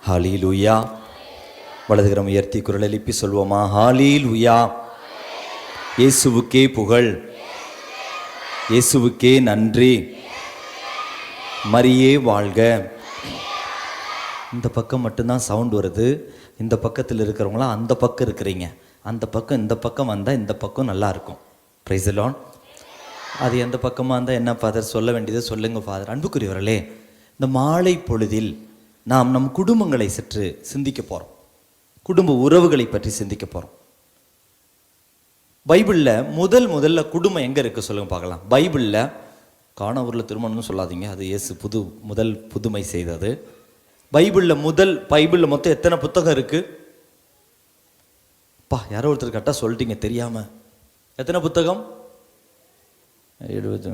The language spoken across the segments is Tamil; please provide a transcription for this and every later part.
ஹல்லேலூயா. வலதுகரம் உயர்த்தி குரல் எழுப்பி சொல்வோமா? ஹல்லேலூயா. இயேசுவுக்கே புகழ், இயேசுவுக்கே நன்றி, மரியே வாழ்க. இந்த பக்கம் மட்டும்தான் சவுண்ட் வருது. இந்த பக்கத்தில் இருக்கிறவங்களாம் அந்த பக்கம் இருக்கிறீங்க. அந்த பக்கம் இந்த பக்கம் வந்தால் இந்த பக்கம் நல்லா இருக்கும். Price the Lord. அது எந்த பக்கமாக இருந்தால் என்ன ஃபாதர் சொல்ல வேண்டியதை சொல்லுங்க ஃபாதர். அன்புக்குரியவர்களே, இந்த மாலை பொழுதில் நாம் நம் குடும்பங்களை சற்று சிந்திக்க போகிறோம். குடும்ப உறவுகளை பற்றி சிந்திக்க போகிறோம். பைபிளில் முதல்ல குடும்பம் எங்கே இருக்குது சொல்லுங்க பார்க்கலாம். பைபிளில் காணவூரில் திருமணம்னு சொல்லாதீங்க, அது இயேசு முதல் புதுமை செய்தது. பைபிளில் மொத்தம் எத்தனை புத்தகம் இருக்குது? யாரோ ஒருத்தர் கரெக்டாக சொல்லிட்டீங்க தெரியாமல். எத்தனை புத்தகம்? 70.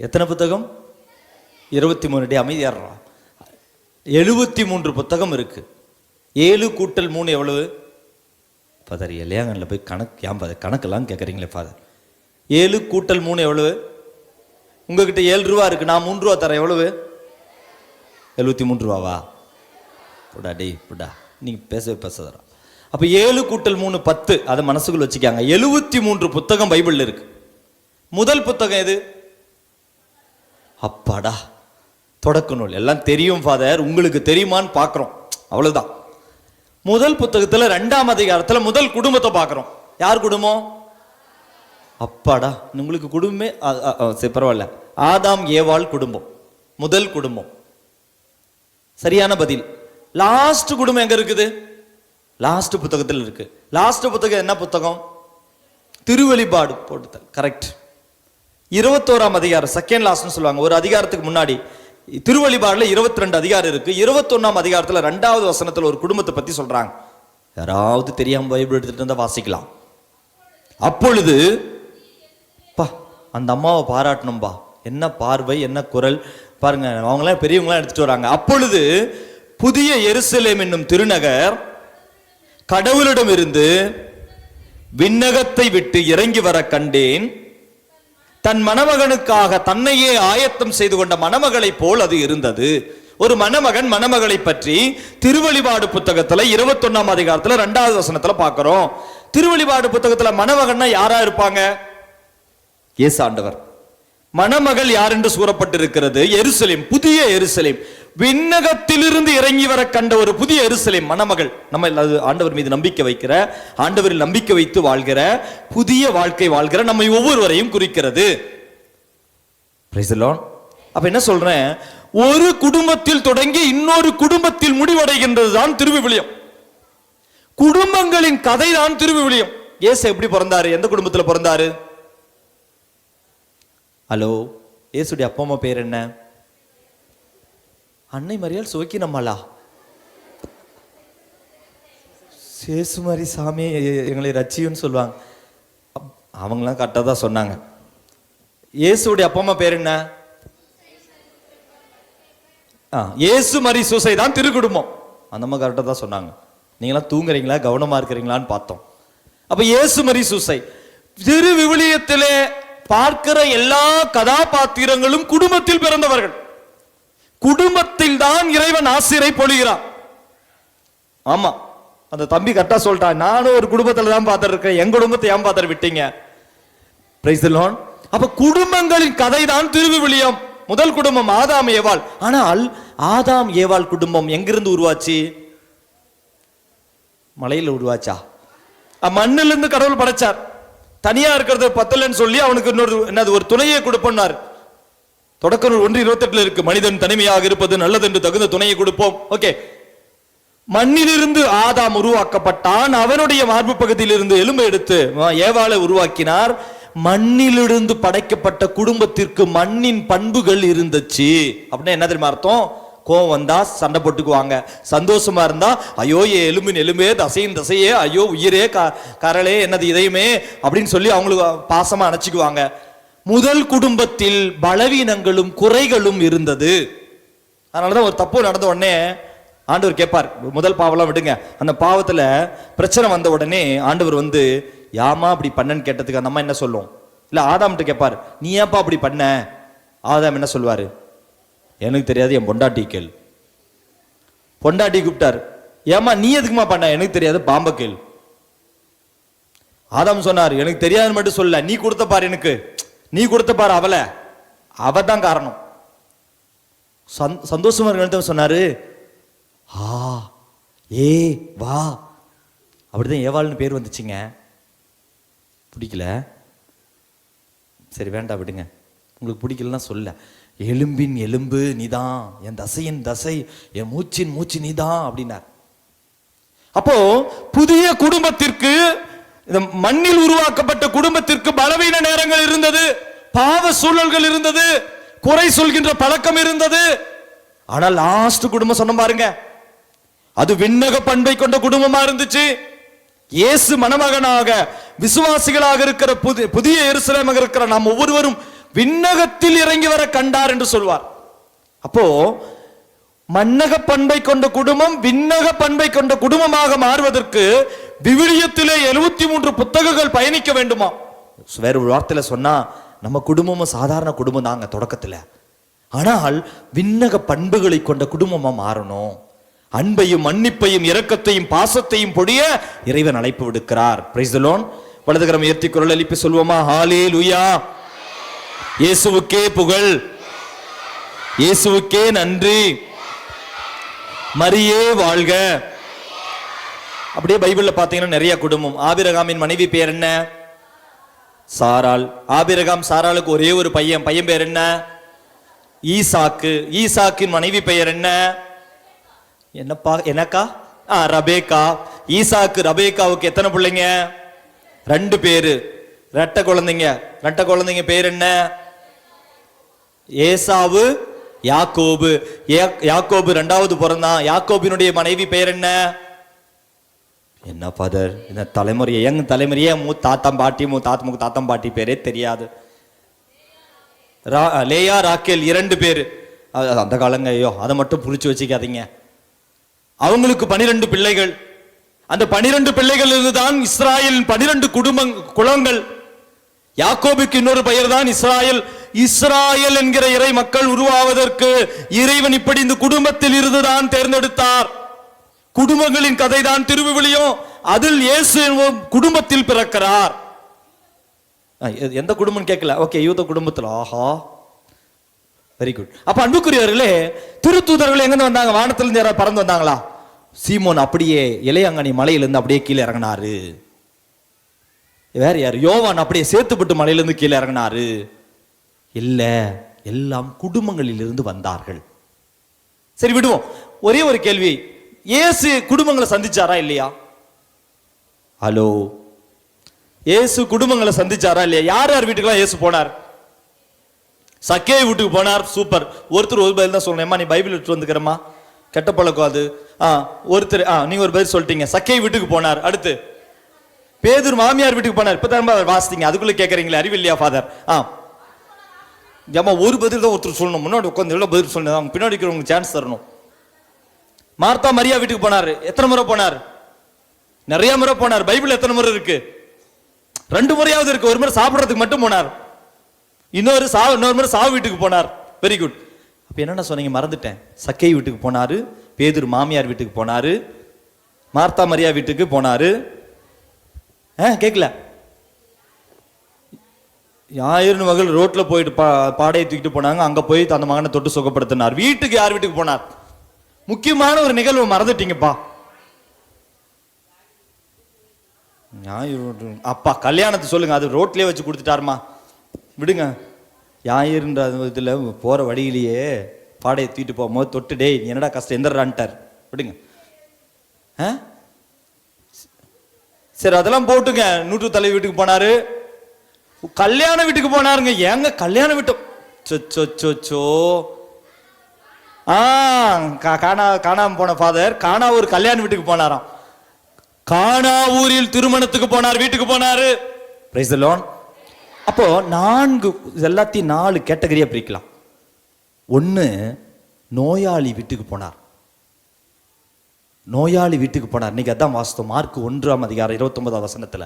எத்தனை புத்தகம்? 23. அமைதியாடுறா. 73 புத்தகம் இருக்கு. 7 கூட்டல் 3 எவ்வளவு? ஃபாதர் எல்லையாங்கனில் போய் கணக்கெல்லாம் கேட்குறீங்களே ஃபாதர். 7 கூட்டல் 3 எவ்வளவு? உங்ககிட்ட 7 ரூபா இருக்கு, நான் 3 ரூபா தரேன். எவ்வளவு? 73 ரூபாவா? புடா டேய் புடா, நீங்கள் பேசாதரா. அப்போ 7 கூட்டல் 3 10. அதை மனசுக்குள்ள வச்சுக்காங்க. 73 புத்தகம் பைபிளில் இருக்கு. முதல் புத்தகம் எது? அப்பாடா, தொடக்க நூல். எல்லாம் தெரியும் ஃபாதர், உங்களுக்கு தெரியுமான்னு பார்க்குறோம், அவ்வளோதான். முதல் புத்தகத்தில் 2ஆம் அதிகாரத்தில் முதல் குடும்பத்தை பார்க்குறோம். யார் குடும்பம்? அப்பாடா, உங்களுக்கு குடும்பமே சரி பரவாயில்ல. ஆதாம் ஏவாள் குடும்பம், முதல் குடும்பம். சரியான பதில். லாஸ்ட் குடும்பம் எங்க இருக்குது? லாஸ்ட் புத்தகத்தில் இருக்கு. லாஸ்ட் புத்தகம் என்ன புத்தகம்? திருவெளிப்பாடு போட்டுதல். கரெக்ட். 21ஆம் அதிகாரம், செகண்ட் லாஸ்ட்னு சொல்லுவாங்க. ஒரு அதிகாரத்துக்கு முன்னாடி திருவெளிப்பாடுல 22 அதிகாரம் இருக்கு. 21ஆம் அதிகாரத்தில் 2வது வசனத்தில் ஒரு குடும்பத்தை பத்தி சொல்றாங்க. யாராவது தெரியாம பைபிள் எடுத்துட்டு இருந்தா வாசிக்கலாம். அப்பொழுது அந்த அம்மாவை பாராட்டணும்பா. என்ன பார்வை, என்ன குரல் பாருங்க. அவங்களாம் பெரியவங்களாம் எடுத்துட்டு வராங்க. அப்பொழுது புதிய எருசலேம் என்னும் திருநகர் கடவுளிடம் இருந்து விண்ணகத்தை விட்டு இறங்கி வர கண்டேன். தன் மணமகனுக்காக தன்னையே ஆயத்தம் செய்து கொண்ட மணமகளை போல் அது இருந்தது. ஒரு மணமகன் மணமகளை பற்றி திருவெளிப்பாடு புத்தகத்துல 21ஆம் அதிகாரத்துல 2வது வசனத்துல பார்க்கிறோம். திருவெளிப்பாடு புத்தகத்துல மணமகன்னா யாரா இருப்பாங்க? இயேசு ஆண்டவர். மணமகள் யார் என்று கூறப்பட்டிருக்கிறது? எருசலேம், புதிய எருசலேம். விண்ணகத்திலிருந்து இறங்கி வர கண்ட ஒரு புதிய எருசலேம் மணமகள். நம்ம ஆண்டவர் மீது நம்பிக்கை வைக்கிற, ஆண்டவரில் நம்பிக்கை வைத்து வாழ்கிற, புதிய வாழ்க்கை வாழ்கிற நம்மை ஒவ்வொருவரையும் குறிக்கிறது. Price the Lord. அப்ப என்ன சொல்றேன்? ஒரு குடும்பத்தில் தொடங்கி இன்னொரு குடும்பத்தில் முடிவடைகின்றது தான் திருவிவிலியம். குடும்பங்களின் கதை தான் திருவிவிலியம். இயேசு எப்படி பிறந்தாரு? எந்த குடும்பத்தில் பிறந்தாரு? ஹலோ, இயேசுடைய அப்பா அம்மா பேர் என்ன? அன்னை மரியாள் சோக்கினம்மாளா? சேசு மாதிரி சாமி எங்களை ரட்சியுன்னு சொல்லுவாங்க. அவங்களாம் கரெக்டாக தான் சொன்னாங்க. இயேசுடைய அப்பா அம்மா பேர் என்ன? இயேசு மரி சூசை தான் திருக்குடும்பம். அந்த அம்மா கரெக்டாக தான் சொன்னாங்க. நீங்களாம் தூங்குறீங்களா கவனமா இருக்கிறீங்களான்னு பார்த்தோம். அப்ப இயேசு மரி சூசை. திரு விவிலியத்திலே பார்க்கிற எல்லா கதாபாத்திரங்களும் குடும்பத்தில் பிறந்தவர்கள். குடும்பத்தில் தான் இறைவன் ஆசிரை பொழிகிறான். ஆமா, அந்த தம்பி கரெக்டா சொல்லிட்டான். நானும் ஒரு குடும்பத்துல தான் பார்த்துட்டு இருக்கேன். எங்க குடும்பத்தை ஏன் பார்த்துட்டு விட்டீங்க? Price the Lord. அப்ப குடும்பங்களின் கதை தான் திருவிவிலியம். முதல் குடும்பம் ஆதாம் ஏவாள். ஆனால் ஆதாம் ஏவாள் குடும்பம் எங்கிருந்து உருவாச்சு? மலையில உருவாச்சா? மண்ணிலிருந்து கடவுள் படைச்சார். தனியா இருக்கிறது பத்தலன்னு சொல்லி அவனுக்கு இன்னொரு ஒரு துணையை கொடுப்பார். தொடக்க நூல் 1:28 இருக்கு. மனிதன் தனிமையாக இருப்பது நல்லது என்று தகுந்த துணையை கொடுப்போம். ஓகே. மண்ணிலிருந்து ஆதாம் உருவாக்கப்பட்டான். அவனுடைய மார்பு பகுதியில் இருந்து எலும்பை எடுத்து ஏவாளை உருவாக்கினார். மண்ணிலிருந்து படைக்கப்பட்ட குடும்பத்திற்கு மண்ணின் பண்புகள் இருந்துச்சு. அப்படின்னா என்ன தெரியுமா அர்த்தம்? கோவம் வந்தா சண்டை போட்டுக்குவாங்க. சந்தோஷமா இருந்தா ஐயோ எலும்பின் எலும்பே, தசையின் தசையே, ஐயோ உயிரே கரளே என்னது இதயமே அப்படின்னு சொல்லி அவங்களுக்கு பாசமா அணைச்சிக்குவாங்க. முதல் குடும்பத்தில் பலவீனங்களும் குறைகளும் இருந்தது. அதனாலதான் ஒரு தப்பு நடந்த உடனே ஆண்டவர் கேட்பார். முதல் பாவெல்லாம் விடுங்க, அந்த பாவத்துல பிரச்சனை வந்த உடனே ஆண்டவர் வந்து யாமா அப்படி பண்ணன்னு கேட்டதுக்கு அந்த அம்மா என்ன சொல்லும்? இல்ல ஆதாம்கிட்ட கேட்பார், நீ ஏப்பா அப்படி பண்ண? ஆதாம் என்ன சொல்வாரு? எனக்கு தெரியாது, என் பொண்டாட்டி கேள். பொண்டாட்டி கூப்பிட்டார், ஏமா நீ எதுக்குமா பண்ண? எனக்கு தெரியாது, பாம்ப கேள். ஆதாம் சொன்னார், எனக்கு தெரியாதுன்னு மட்டும் சொல்ல, நீ கொடுத்த பாரு, எனக்கு நீ கொடுத்த பாரு அவளை, அவ தான் காரணம். சந்தோஷமா இருக்க சொன்னாரு, ஏ வா. அப்படிதான் ஏவாள்னு பேர் வந்துச்சுங்க. பிடிக்கல, சரி வேண்டாம் விடுங்க, உங்களுக்கு பிடிக்கலன்னா சொல்ல. எலும்பின் எலும்பு நீதான், என் தசையின் தசை, என் மூச்சின் மூச்சு நீதான் அப்படின்னார். அப்போ புதிய குடும்பத்திற்கு, இந்த மண்ணில் உருவாக்கப்பட்ட குடும்பத்திற்கு பலவீன நேரங்கள் இருந்தது, பாவ சூழல்கள் இருந்தது, குறை சொல்கின்ற பழக்கம் இருந்தது. ஆனால் லாஸ்ட் குடும்பம் சொன்ன பாருங்க, அது விண்ணக பண்பை கொண்ட குடும்பமா இருந்துச்சு. இயேசு மணமகனாக விசுவாசிகளாக இருக்கிற புதிய எருசலேமாக இருக்கிற நாம் ஒவ்வொருவரும் விண்ணகத்தில் இறங்கி வர கண்டார் என்று சொல்வார். அப்போ மண்ணக பண்பை கொண்ட குடும்பம் விண்ணக பண்பை கொண்ட குடும்பமாக மாறுவதற்கு விவிலியத்திலே 73 புத்தகங்கள் பயணிக்க வேண்டுமா? வேற ஒரு வார்த்தையில சொன்னா, நம்ம குடும்பமும் சாதாரண குடும்பம் தாங்க தொடக்கத்துல. ஆனால் விண்ணக பண்புகளை கொண்ட குடும்பமா மாறணும். அன்பையும் மன்னிப்பையும் இரக்கத்தையும் பாசத்தையும் பொழிய இறைவன் அழைப்பு விடுக்கிறார். Price the Lord. வலதுகரம் உயர்த்தி குரல் எழுப்பி சொல்வோமா? ஹalleluya. இயேசுவுக்கே புகழ், இயேசுவுக்கே நன்றி, மரியே வாழ்க. அப்படியே பைபிள்ல பாத்தீங்கன்னா நிறைய குடும்பம். ஆபிரகாமின் மனைவி பேர் என்ன? சாராள். ஆபிரகாம் சாராளுக்கு ஒரே ஒரு பையன், பையன் பேர் என்ன? ஈசாக்கு. ஈசாக்கின் மனைவி பெயர் என்ன? என்னப்பா எனக்கா? ரபேக்கா. ஈசாக்கு ரபேக்காவுக்கு எத்தனை பிள்ளைங்க? 2 பேரு, ரெட்டை குழந்தைங்க. ரெட்டை குழந்தைங்க பேர் என்ன? ஏசாவு, யாக்கோபு. யாக்கோபு 2வது பிறந்தான். யாக்கோபினுடைய மனைவி பெயர் என்ன? என்ன ஃபாதர், இந்த தலைமுறையை எங்க தலைமுறையே தாத்தம் பாட்டி தாத்தம் பாட்டி பேரே தெரியாது. லேயா ராக்கேல் 2 பேரு. அந்த காலங்க, ஐயோ அதை மட்டும் புடிச்சு வச்சுக்காதீங்க. அவங்களுக்கு 12 பிள்ளைகள். அந்த 12 பிள்ளைகள் இருந்துதான் இஸ்ராயல் 12 குலங்கள். யாக்கோபுக்கு இன்னொரு பெயர் தான் இஸ்ராயல். இஸ்ராயல் என்கிற இறை மக்கள் உருவாவதற்கு இறைவன் இப்படி இந்த குடும்பத்தில் இருந்துதான் தேர்ந்தெடுத்தார். குடும்பங்களின் கதை தான் திருவிவிலியம். அதில் இயேசு குடும்பத்தில் பிறக்கிறார். எந்த குடும்பம் கேட்கல, ஓகே, யூத குடும்பத்தில். ஆஹா, வெரி குட். அப்ப அன்புக்குரியவர்களே, திருத்தூதர்கள் எங்க வந்தாங்க? வானத்திலிருந்து யாராவது பறந்து வந்தாங்களா? சீமோன் அப்படியே இளையங்கனி மலையிலிருந்து அப்படியே கீழே இறங்கினாரு. வேற யார்? யோவான் அப்படியே சேத்துப்பட்டு மலையிலிருந்து கீழே இறங்கினாரு. இல்ல, எல்லாம் குடும்பங்களில் இருந்து வந்தார்கள். சரி விடுவோம். ஒரே ஒரு கேள்வி, இயேசு குடும்பங்களை சந்திச்சாரா இல்லையா? ஹலோ, இயேசு குடும்பங்களை சந்திச்சாரா இல்லையா? யார் யார் வீட்டுக்கெல்லாம் இயேசு போனார்? சக்கேய் வீட்டுக்கு போனார். சூப்பர். ஒருத்தர் ஒரு பதில் தான் சொல்லணும். நீ பைபிள் எடுத்து வந்துக்கிறமா, கெட்ட பழக்கம் அது. ஒருத்தர் நீங்க ஒரு பதில் சொல்லிட்டீங்க. சக்கேய் வீட்டுக்கு போனார். அடுத்து பேதுரு மாமியார் வீட்டுக்கு போனார். இப்பதான் வாசித்தீங்க, அதுக்குள்ள கேட்கறீங்களே, அறிவில்லையா ஃபாதர்? ஏமா ஒரு பதில் தான் ஒருத்தர் சொல்லணும். முன்னாடி உட்காந்து எவ்வளவு பதில் சொல்லணும், பின்னாடி இருக்கிறவங்களுக்கு சான்ஸ் தரணும். மார்த்தா மரியா வீட்டுக்கு போனார். எத்தனை முறை போனார்? நிறைய முறை போனார். பைபிள் எத்தனை முறை இருக்கு? 2 முறையாவது இருக்கு. ஒரு முறை சாப்பிடுறதுக்கு மட்டும் போனார். இன்னொரு முறை சாவு வீட்டுக்கு போனார். Very good. அப்ப என்னென்ன சொன்னீங்க? மறந்துட்டேன். சக்கை வீட்டுக்கு போனாரு, பேதுரு மாமியார் வீட்டுக்கு போனாரு, மார்த்தா மரியா வீட்டுக்கு போனாரு. கேட்கல? ஞாயிறு மகள் ரோட்ல போயிட்டு பாடையை தூக்கிட்டு போனாங்க. அங்க போய் அந்த மகனை தொட்டு சுகப்படுத்தினார். வீட்டுக்கு யார் வீட்டுக்கு போனார்? முக்கியமான ஒரு நிகழ்வு மறந்துட்டீங்கப்பா. ஞாயிறு அப்பா கல்யாணத்தை சொல்லுங்க, அது ரோட்லயே வச்சு கொடுத்துட்டாருமா, விடுங்க. ஞாயிறுன்ற இதுல போற வழியிலேயே பாடையை தூக்கிட்டு போகும்போது தொட்டு, டே என்னடா கஷ்டம் எந்திரான்ட்டார், விடுங்க. சரி அதெல்லாம் போட்டுங்க. நூற்று தலை வீட்டுக்கு போனாரு, கல்யாண வீட்டுக்கு போனாருங்க. ஏங்க கல்யாண வீட்டு சொச்சோ காணாம போன ஃபாதர் காணா ஒரு கல்யாண வீட்டுக்கு போனாராம். காணா ஊரில் திருமணத்துக்கு போனார், வீட்டுக்கு போனாரு. Price the Lord. அப்போ 4 எல்லாத்தையும் 4 கேட்டகரியா பிரிக்கலாம். 1, நோயாளி வீட்டுக்கு போனார். நோயாளி வீட்டுக்கு போனார். இன்னைக்கு அதான் வாஸ்தவம். மார்க் 1ஆம் அதிகாரம் 29ஆம் வசனத்துல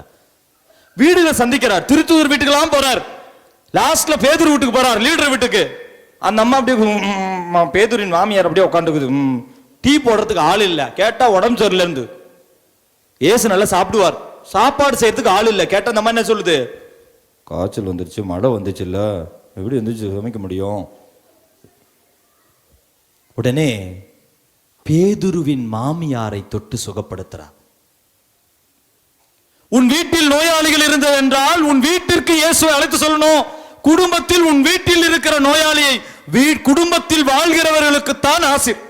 வீடுகளை சந்திக்கிறார். திருத்தூதர் வீட்டுக்கெல்லாம் போறார். லாஸ்ட்ல பேதுரு வீட்டுக்கு போறார், லீடர் வீட்டுக்கு. அந்த அம்மா அப்படியே பேதுரின் மாமியார் அப்படியே உட்காந்துக்குது. டீ போடுறதுக்கு ஆள் இல்லை, கேட்டா உடம்பு சரியில்லைன்னு. ஏசு நல்லா சாப்பிடுவார், சாப்பாடு செய்யறதுக்கு ஆள் இல்லை, கேட்டா நம்ம என்ன சொல்லுது? காய்ச்சல் வந்துருச்சு, மழை வந்துச்சு, இல்ல எப்படி வந்துச்சு சமைக்க முடியும்? உடனே பேதுருவின் மாமியாரை தொட்டு சுகப்படுத்துறார். உன் வீட்டில் நோயாளிகள் இருந்தது என்றால் உன் வீட்டிற்கு இயேசுவை அழைத்து சொல்லணும். குடும்பத்தில் உன் வீட்டில் இருக்கிற நோயாளியை குடும்பத்தில் வாழ்கிறவர்களுக்குத்தான் ஆசீர்.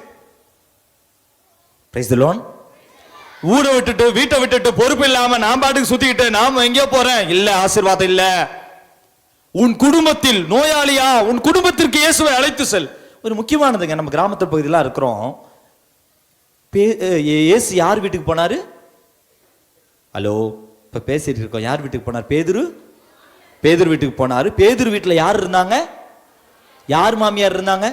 Price the Lord. ஊரை விட்டுட்டு வீட்டை விட்டுட்டு பொறுப்பு இல்லாம நான் பாட்டுக்கு சுத்திக்கிட்டு நாம எங்கேயோ போறேன் இல்ல, ஆசீர்வாதம் இல்ல. உன் குடும்பத்தில் நோயாளியா, உன் குடும்பத்திற்கு இயேசுவை அழைத்து செல். ஒரு முக்கியமானதுங்க, நம்ம கிராமத்து பகுதியெல்லாம் இருக்கிறோம். இயேசு யார் வீட்டுக்கு போனாரு? ஹலோ, இப்ப பேசிட்டு இருக்கோம். யார் வீட்டுக்கு போனார்? பேதுரு வீட்டுக்கு போனாரு. பேதுரு வீட்டுல யார் இருந்தாங்க? யார் மாமியார் இருந்தாங்க?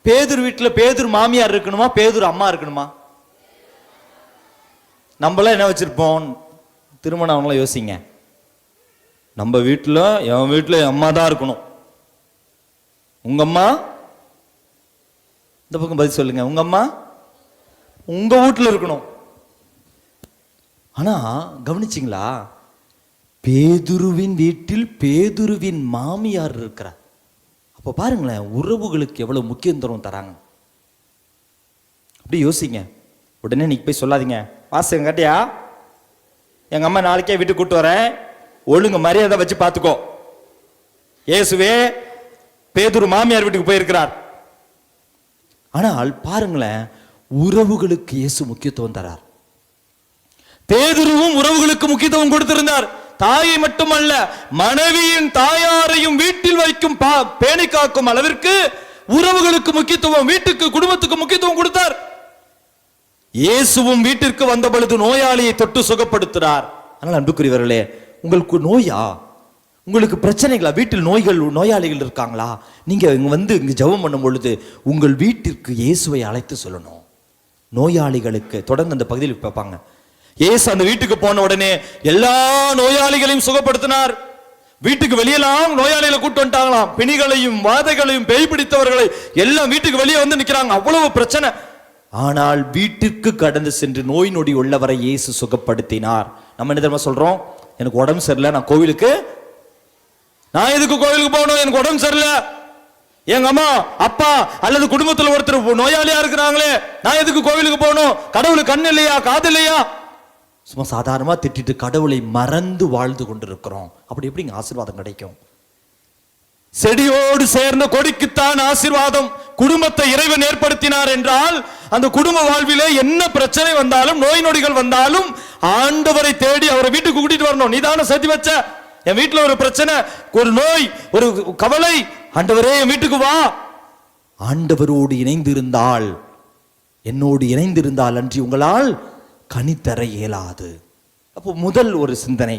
பேதுரு வீட்டுல பேதுரு மாமியார் இருக்கணுமா, பேதுரு அம்மா இருக்கணுமா? நம்மளாம் என்ன வச்சிருப்போம்? திருமணம் அவங்களாம் யோசிங்க. நம்ம வீட்டுல என் வீட்டுல அம்மா தான் இருக்கணும். உங்க அம்மா இந்த பக்கம் பதில் சொல்லுங்க. உங்க அம்மா உங்க வீட்டுல இருக்கணும். ஆனா கவனிச்சிங்களா, பேதுருவின் வீட்டில் பேதுருவின் மாமியார் இருக்கிறார். அப்ப பாருங்களேன், உறவுகளுக்கு எவ்வளவு முக்கியத்துவம் தராங்க. அப்படி யோசிங்க. உடனே நீங்க போய் சொல்லாதீங்க, வாசகம் கேட்டியா, எங்க அம்மா நாளைக்கே வீட்டுக்கு கூட்டு வரேன், ஒழுங்கு மரியாதை வச்சு பார்த்துக்கோ. இயேசுவே பேதுரு மாமியார் வீட்டுக்கு போயிருக்கிறார். ஆனால் பாருங்களேன், உறவுகளுக்கு இயேசு முக்கியத்துவம் தரார். பேதுருவும் உறவுகளுக்கு முக்கியத்துவம் கொடுத்திருந்தார். தாயை மட்டுமல்ல, மனைவியின் தாயாரையும் வீட்டில் வைக்கும் பேணி காக்கும் அளவிற்கு உறவுகளுக்கு முக்கியத்துவம், வீட்டுக்கு குடும்பத்துக்கு முக்கியத்துவம் கொடுத்தார். இயேசுவும் வீட்டிற்கு வந்த பொழுது நோயாளியை தொட்டு சுகப்படுத்துறார். அதனால் அன்புக்குரியவர்களே, உங்களுக்கு நோயா, உங்களுக்கு பிரச்சனைகளா, வீட்டில் நோயாளிகள் இருக்காங்களா, நீங்க இங்க ஜெபம் பண்ணும் பொழுது உங்கள் வீட்டிற்கு இயேசுவை அழைத்து சொல்லணும். நோயாளிகளுக்கு தொடர்ந்து அந்த பகுதியில் பார்ப்பாங்க. இயேசு அந்த வீட்டுக்கு போன உடனே எல்லா நோயாளிகளையும் சுகப்படுத்தினார். வீட்டுக்கு வெளியெல்லாம் நோயாளிகளை கூட்டு வந்துட்டாங்களாம். பிணிகளையும் வாதைகளையும் பேய் பிடித்தவர்களை எல்லாம் வீட்டுக்கு வெளியே வந்து நிக்கிறாங்க. அவ்வளவு பிரச்சனை. ஆனால் வீட்டிற்கு கடந்து சென்று நோய் நொடி உள்ளவரை இயேசு சுகப்படுத்தினார். நம்ம என்ன தெரியுமா சொல்றோம்? எனக்கு உடம்பு சரியில்லை, நான் எதுக்கு கோவிலுக்கு போகணும்? எனக்கு உடம்பு சரியில்லை, எங்க அம்மா அப்பா அல்லது குடும்பத்தில் ஒருத்தர் நோயாளியா இருக்கிறாங்களே, நான் எதுக்கு கோவிலுக்கு போகணும்? கடவுளுக்கு கண் இல்லையா, காது இல்லையா? சும்மா சாதாரணமா திட்டிட்டு கடவுளை மறந்து வாழ்ந்து கொண்டிருக்கிறோம். அப்படி எப்படிங்க ஆசீர்வாதம் கிடைக்கும்? செடியோடு சேர்ந்த கொடிக்குத்தான் ஆசீர்வாதம். குடும்பத்தை இறைவன் ஏற்படுத்தினார் என்றால் அந்த குடும்ப வாழ்விலே என்ன பிரச்சனை வந்தாலும், நோய் நொடிகள் வந்தாலும் ஆண்டவரை தேடி அவரை வீட்டுக்கு கூட்டிட்டு வரணும். நீதான சேர்த்து வச்ச, என் வீட்டுல ஒரு பிரச்சனை, ஒரு நோய், ஒரு கவலை, ஆண்டவரே என் வீட்டுக்கு வா. ஆண்டவரோடு இணைந்திருந்தால், என்னோடு இணைந்திருந்தால் அன்றி உங்களால் கனி தர இயலாது. அப்போ முதல் ஒரு சிந்தனை,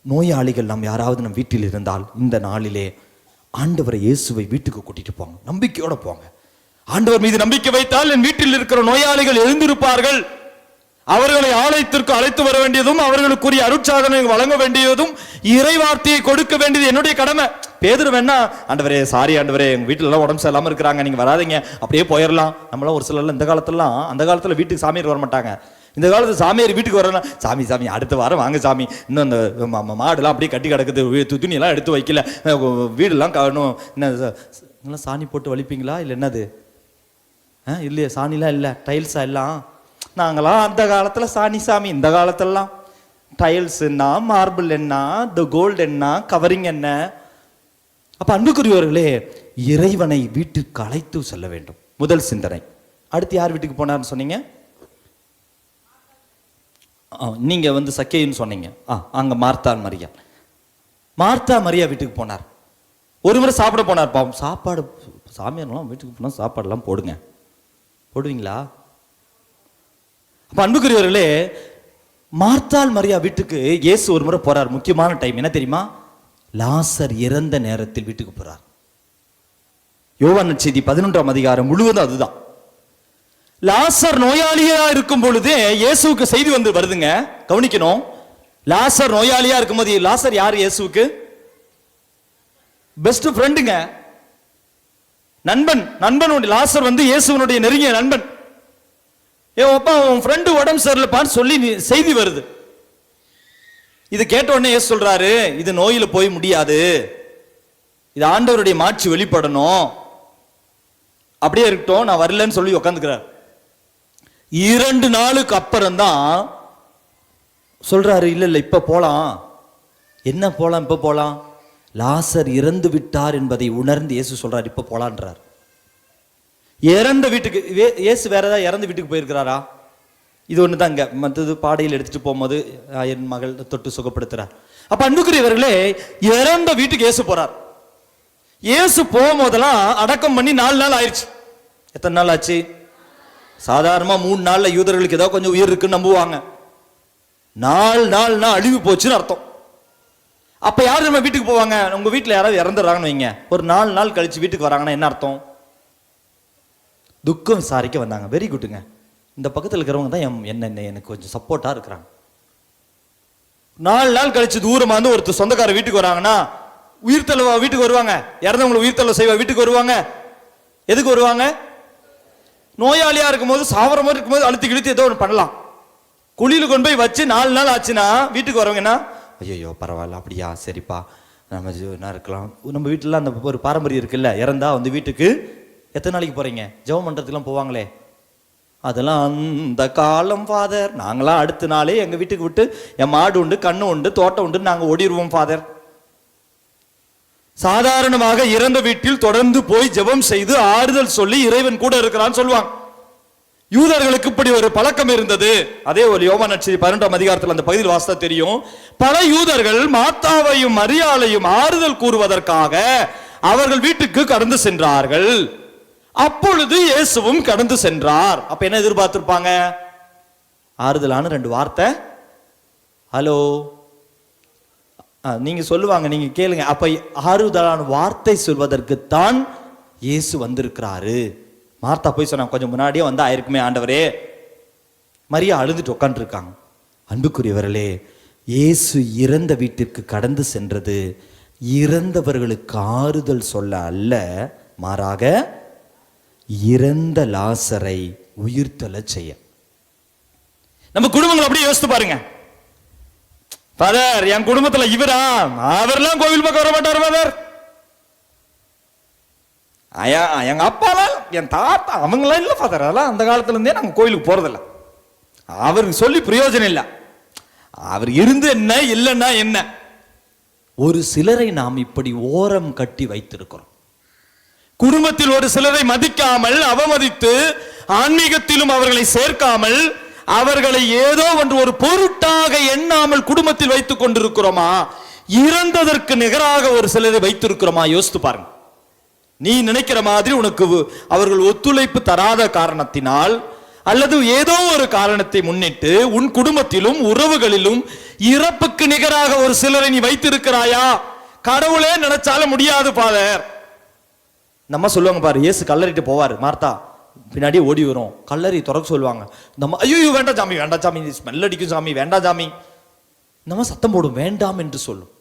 நோயாளிகள் நாம் யாராவது நம் வீட்டில் இருந்தால் இந்த நாளிலே ஆண்டவரை இயேசுவை வீட்டுக்கு கூட்டிட்டு போங்க, நம்பிக்கையோட போங்க. ஆண்டவர் மீது நம்பிக்கை வைத்தால் என் வீட்டில் இருக்கிற நோயாளிகள் எழுந்திருப்பார்கள். அவர்களை ஆலயத்திற்கு அழைத்து வர வேண்டியதும் அவர்களுக்குரிய அருட்சாதனை வழங்க வேண்டியதும் இறை வார்த்தையை கொடுக்க வேண்டியது என்னுடைய கடமை. பேதுரு வேணா, ஆண்டவரே சாரி ஆண்டவரே, எங்க வீட்டுல எல்லாம் உடம்பு சரியில்லாம இருக்கிறாங்க, நீங்க வராதீங்க, அப்படியே போயிடலாம். நம்மளாம் ஒரு சிலர் இந்த காலத்துலாம், அந்த காலத்துல வீட்டுக்கு சாமியார் வர மாட்டாங்க. இந்த காலத்து சாமியார் வீட்டுக்கு வரலாம், சாமி அடுத்த வாரம் வாங்க சாமி, இன்னும் அந்த மாடுலாம் அப்படியே கட்டி கிடக்குது, துணியெல்லாம் எடுத்து வைக்கல, வீடெல்லாம் காணும், என்ன சாணி போட்டு வலிப்பீங்களா இல்லை என்னது? இல்லையா, சாணிலாம் இல்லை, டைல்ஸா எல்லாம். நாங்களாம் அந்த காலத்துல சாணி சாமி, இந்த காலத்திலலாம் டைல்ஸ் என்ன, மார்பிள் என்ன, த கோல்டு என்ன, கவரிங் என்ன. அப்ப அன்புக்குரியவர்களே, இறைவனை வீட்டுக்கு அழைத்து செல்ல வேண்டும், முதல் சிந்தனை. அடுத்து யார் வீட்டுக்கு போனார்னு சொன்னீங்க? நீங்க சக்கேன்னு சொன்னீங்க. அங்க மார்த்தா மரியா வீட்டுக்கு போனார். ஒரு முறை சாப்பிட போனார். பாவம், சாப்பாடு, சாமியார்லாம் வீட்டுக்கு போனா சாப்பாடுலாம் போடுவீங்களா? அப்ப அன்புக்குரியவர்களே, மார்த்தாள் மரியா வீட்டுக்கு இயேசு ஒரு முறை போறார். முக்கியமான டைம் என்ன தெரியுமா? லாசர் இறந்த நேரத்தில் வீட்டுக்கு போறார். யோவான் நற்செய்தி 11ஆம் அதிகாரம் முழுவதும் அதுதான். லாசர் நோயாளியா இருக்கும் பொழுது இயேசுவுக்கு செய்தி வருதுங்க. கவனிக்கணும். லாசர் நோயாளியா இருக்கும்போது, லாசர் யார்? இயேசுவுக்கு பெஸ்ட் ஃப்ரெண்டுங்க. நண்பனுடைய லாசர் வந்து இயேசுவனுடைய நெருங்கிய நண்பன். அப்பா உன் ஃப்ரெண்டு உடம்பு சரியில்லைப்பான்னு சொல்லி செய்தி வருது. இது கேட்ட உடனே இயேசு சொல்றாரு, இது நோயில போய் முடியாது, இது ஆண்டவருடைய மாட்சி வெளிப்படணும், அப்படியே இருக்கட்டும், நான் வரலன்னு சொல்லி உட்காந்துக்கிறார். 2 நாளுக்கு அப்புறம் தான் சொல்றாரு, இல்ல இப்ப போலாம். என்ன போலாம்? இப்ப போலாம், லாசர் இறந்து விட்டார் என்பதை உணர்ந்து இயேசு சொல்றார், இப்ப போலான்றார். இறந்த வீட்டுக்கு இயேசு வேற ஏதாவது இறந்த வீட்டுக்கு போயிருக்கிறாரா? இது ஒண்ணுதான். இங்க மற்றது பாடையில் எடுத்துட்டு போகும்போது என் மகள் தொட்டு சுகப்படுத்துறார். அப்ப அன்புக்குரியவர்களே, இறந்த வீட்டுக்கு இயேசு போறார். இயேசு போகும்போதெல்லாம் அடக்கம் பண்ணி 4 நாள் ஆயிடுச்சு. எத்தனை நாள் ஆச்சு? சாதாரணமா 3 நாள்ல யூதர்களுக்கு ஏதோ கொஞ்சம் உயிர் இருக்குன்னு நம்புவாங்க. 4 நாள்னா அழிவு போச்சுன்னு அர்த்தம். அப்ப யாரு நம்ம வீட்டுக்கு போவாங்க? உங்க வீட்டுல யாராவது இறந்துடுறாங்கன்னு வைங்க, ஒரு 4 நாள் கழிச்சு வீட்டுக்கு வராங்கன்னா என்ன அர்த்தம்? துக்கம் விசாரிக்க வந்தாங்க. வெரி குட்டுங்க. இந்த பக்கத்தில் இருக்கிறவங்க தான் எனக்கு கொஞ்சம் சப்போர்ட்டா இருக்கிறாங்க. 4 நாள் கழிச்சு தூரமா வந்து ஒருத்தர் சொந்தக்கார வீட்டுக்கு வராங்கன்னா உயிர்த்தல்வா வீட்டுக்கு வருவாங்க. இறந்தவங்களை உயிர்த்தல்வ செய்வா வீட்டுக்கு வருவாங்க. எதுக்கு வருவாங்க? நோயாளியா இருக்கும்போது, சாவர மாதிரி இருக்கும்போது அழுத்தி கிழித்து ஏதோ ஒன்று பண்ணலாம். குழியில கொண்டு போய் வச்சு 4 நாள் ஆச்சுன்னா வீட்டுக்கு வரவங்கன்னா, ஐயோ பரவாயில்ல, அப்படியா, சரிப்பா, நம்ம என்ன இருக்கலாம். நம்ம வீட்டுல அந்த ஒரு பாரம்பரியம் இருக்குல்ல, இறந்தா வந்து வீட்டுக்கு எத்தனை நாளைக்கு போறீங்க? ஜெபம் பண்றதுக்கெல்லாம் போவாங்களே, அதெல்லாம் அந்த காலம் ஃபாதர். நாங்களாம் அடுத்த நாளே எங்க வீட்டுக்கு விட்டு என் மாடு உண்டு, கண்ணு உண்டு, தோட்டம் உண்டு, நாங்க ஓடிடுவோம் ஃபாதர். சாதாரணமாக இறந்த வீட்டில் தொடர்ந்து போய் ஜெபம் செய்து ஆறுதல் சொல்லி இறைவன் கூட இருக்கிறான்னு சொல்லுவாங்க. யூதர்களுக்கு இப்படி ஒரு பழக்கம் இருந்தது. அதே ஒரு யோவான் நற்செய்தி 12ஆம் அதிகாரத்தில் அந்த பகுதியில் வாசித்தா தெரியும். பல யூதர்கள் மாத்தாவையும் மரியாளையும் ஆறுதல் கூறுவதற்காக அவர்கள் வீட்டுக்கு கடந்து சென்றார்கள். அப்பொழுது இயேசுவும் கடந்து சென்றார். அப்ப என்ன எதிர்பார்த்திருப்பாங்க? ஆறுதலான 2 வார்த்தை. ஹலோ, நீங்க சொல்லுவாங்க, நீங்க கேளுங்க. அப்ப ஆறுதலான வார்த்தை சொல்வதற்குத்தான் இயேசு வந்திருக்கிறாரு. மார்த்தா போய் சொன்னாங்க, கொஞ்சம் முன்னாடியே வந்து ஆயிருக்குமே ஆண்டவரே. மரியா அழுதுட்டு உட்கார்ந்து இருக்காங்க. அன்புக்குரியவர்களே, இயேசு இறந்த வீட்டிற்கு கடந்து சென்றது இறந்தவர்களுக்கு ஆறுதல் சொல்ல அல்ல, மாறாக இறந்த லாசரை உயிர்த்தெழ செய்ய. நம்ம குடும்பங்கள் அப்படியே யோசித்து பாருங்க. ஃபாதர், என் குடும்பத்துல இவரா, அவர்லாம் கோவில் பக்கம் வர மாட்டார் ஃபாதர். எங்க அப்பாலாம், என் தாத்தா, அவங்களாம் இல்ல ஃபாதர், அதெல்லாம் அந்த காலத்துல இருந்தே நாங்க கோயிலுக்கு போறதில்ல. அவருக்கு சொல்லி பிரயோஜனம் இல்லை. அவர் இருந்து என்ன, இல்லைன்னா என்ன. ஒரு சிலரை நாம் இப்படி ஓரம் கட்டி வைத்திருக்கிறோம். குடும்பத்தில் ஒரு சிலரை மதிக்காமல், அவமதித்து, ஆன்மீகத்திலும் அவர்களை சேர்க்காமல், அவர்களை ஏதோ ஒன்று ஒரு பொருட்டாக எண்ணாமல் குடும்பத்தில் வைத்துக் கொண்டிருக்கிறோமா? இறந்ததற்கு நிகராக ஒரு சிலரை வைத்திருக்கிறோமா? யோசித்து பாருங்க. நீ நினைக்கிற மாதிரி உனக்கு அவர்கள் ஒத்துழைப்பு தராத காரணத்தினால் அல்லது ஏதோ ஒரு காரணத்தை முன்னிட்டு உன் குடும்பத்திலும் உறவுகளிலும் இறப்புக்கு நிகராக ஒரு சிலரை நீ வைத்திருக்கிறாயா? கடவுளே நினைச்சாலும் முடியாது ஃபாதர். நம்ம சொல்லுவாங்க பாரு, இயேசு கல்லறிட்டு போவார், மார்த்தா பின்னாடி ஓடி வரும், கல்லறி திறக்க சொல்லுவாங்க. நம்ம ஐயோ வேண்டாம் சாமி, வேண்டாம் சாமி, ஸ்மெல் அடிக்கும் சாமி, வேண்டாம் சாமி, நம்ம சத்தம் போடும், வேண்டாம் என்று சொல்லும்.